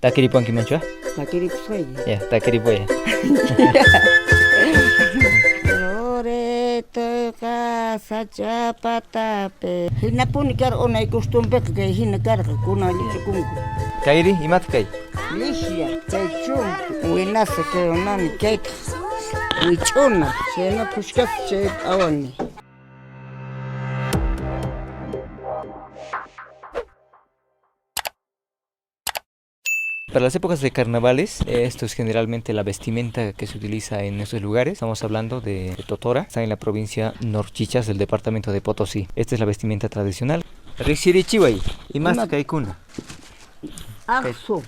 Takiripuanki manchua? Takiripusqay. Ya, takiripuya. Loreto sachapatapi hinapuni kar unay costumbre kay hinakarqa kunalichukunku. Kairi, imat kay? Lixia, kay chumpi, winasa kay unani kayta wich'una, chayna pushkas chay awani. Para las épocas de carnavales, esto es generalmente la vestimenta que se utiliza en estos lugares. Estamos hablando de Totora, está en la provincia Norchichas del departamento de Potosí. Esta es la vestimenta tradicional. Rixirichiway, y más kaikuna. Aksu,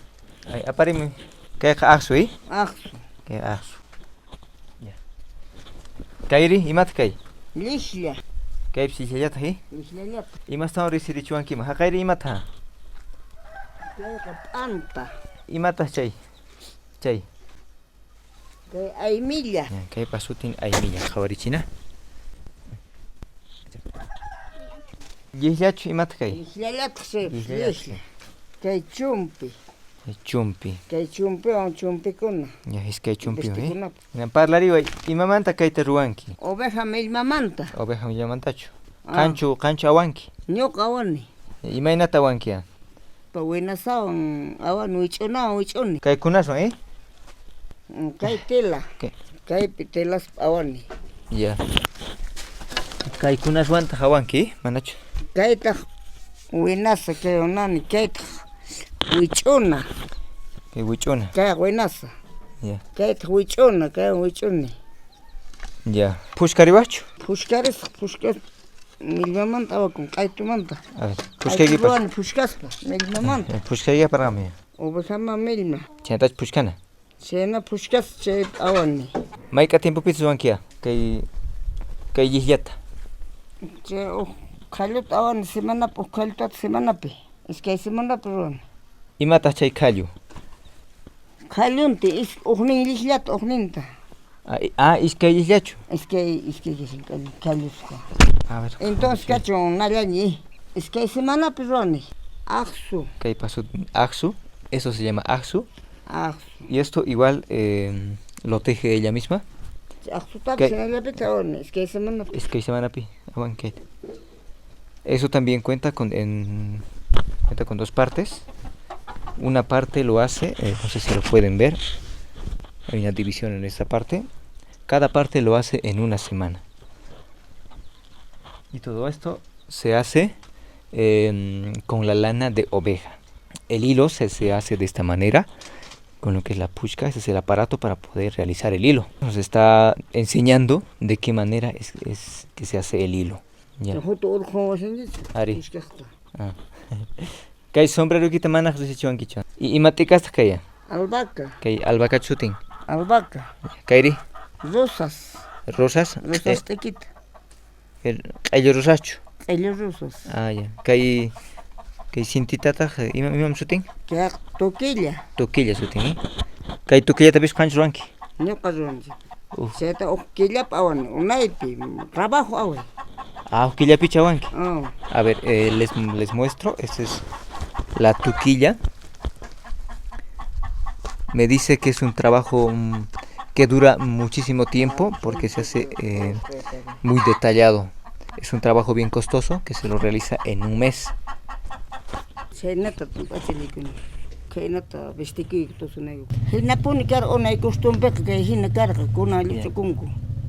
Aparime, kay aksu, aksu, kay aksu. Kairi, imat kay? lixia, Kay psillata, lixia, y más tan rixirichuankima. Ha kairi imata. kayqa p'anta, Imata chay. Chay. kay aymilla, Kay pasutin aymilla, khawarichina. Yillachu imata kay? lixia chay, Lixia. lixia, kay chumpi, Chumpi. kay chumpi on chumpikuna, Ya, es que hay chumpi, vestikunapa. Parlariwa, imamanta kayta ruanki. Oveja millmamanta, Oveja millamantachu. Ah. Kanchu awanki. ñuqa awani, Imaynata awanki ya. pa winasawan awani wich'unawan wich'uni, Kay kunason, kay tela, ¿Qué? kaypi telas awani, Ya. Kay kunaswanta awanki, manachu. kaytaq winasa kay unani kaytaq wich'una, Kay wichuna. kay winasa, Ya. kaytaq wich'una, kay wich'uni, Ya. Pushkariwachu. pushkas millmamanta awakun qaytumanta, A ver, pushkayki pa. ruani pushkaspa millmamanta, Pushkayga parami. ovejama millma, Chantach pushkana. chayna pushkas chay awani, Mayka tiempo pitu wankia. Kay yillata. chay qhalluta awani semanapi, qhallutata semanapi, iskay semanapi ruani. Imata chay kallu. Qhallunti uqnin lixllata uqninta, Iskay yillachu. iskay qhallusqa. A ver. Entonces kachun nallañi, iskay semanapi ruani, aksu, Kay pasut aksu. Eso se llama aksu. aksu, Y esto igual lo teje ella misma. aksutapi ¿Qué? senallapita ruani, iskay semanapi. Es que se van a pi. Eso también cuenta con dos partes. Una parte lo hace, no sé si lo pueden ver. Hay una división en esta parte. Cada parte lo hace en una semana. Y todo esto se hace con la lana de oveja. El hilo se hace de esta manera, con lo que es la pushka. Ese es el aparato para poder realizar el hilo. Nos está enseñando de qué manera es que se hace el hilo. Ya. Justo urqun wasinchis, Ari. pushkaqta. Ah. Kay sombrero kita manak risichuankichu. Y matikasta kaya. Albahaca, Kay albahaca chutin. albahaca, Kayri rosas, rosas. rosas tequita, Kay rosachu. ellos rosas, Ah ya. Kay sintitata imam chutin. que toquilla, Toquilla chutin. Kay toquilla tapish kanchu ruanki. ñuqa ruanchi. Uf. Chayta uqkillapa awani, unaypi, trabajo away. Toquilla picha ruanki. Oh. A ver, les muestro. Esta es la toquilla. Me dice que es un trabajo que dura muchísimo tiempo porque se hace muy detallado. Es un trabajo bien costoso que se lo realiza en un mes. Chaynata tumpachilikuni, kaynata vestikuyta tusunayku. Hinapuni kar unay costumbre kay hinakarqa kunalichukunku.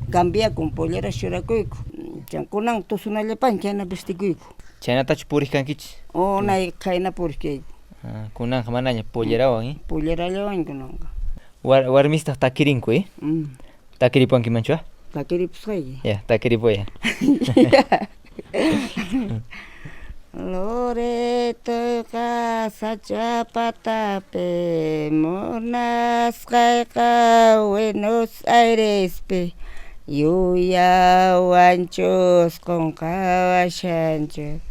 Cambiakun pollera shurakuyku. Chan kunan tusunallapan chayna vestikuyku. Chaynatachu purikankichis. Unay kayna puriskayku. Kunanja manaña pollerawan, Pollerallawan kunanqa. warmista takirinku, takiripuanki manchua. Takiripusqay. Ya, takiripuya. Loreto sachapatapi munasqayqa Buenos Airespi yuyawanchus qunqawashanchus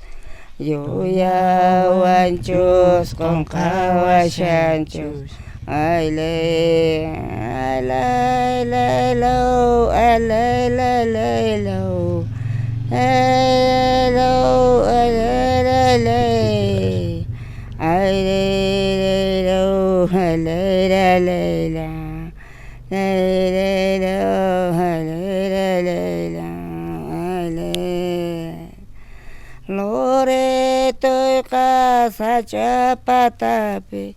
yuyawanchus qunqawashanchus aylay aylay laylaw aylay laylaw hello hello hello leira leila, leira leila, Loreto casa chapatapi,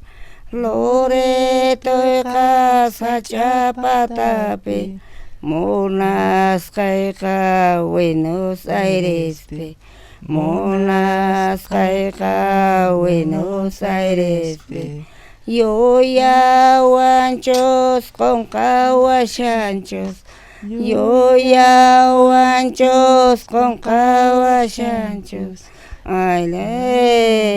Loreto casa chapatapi, Monas caica Buenos Aires, Monas caica Buenos Aires. Yo ya guanchos con caguachanchos, yo ya guanchos con caguachanchos. Ay, le.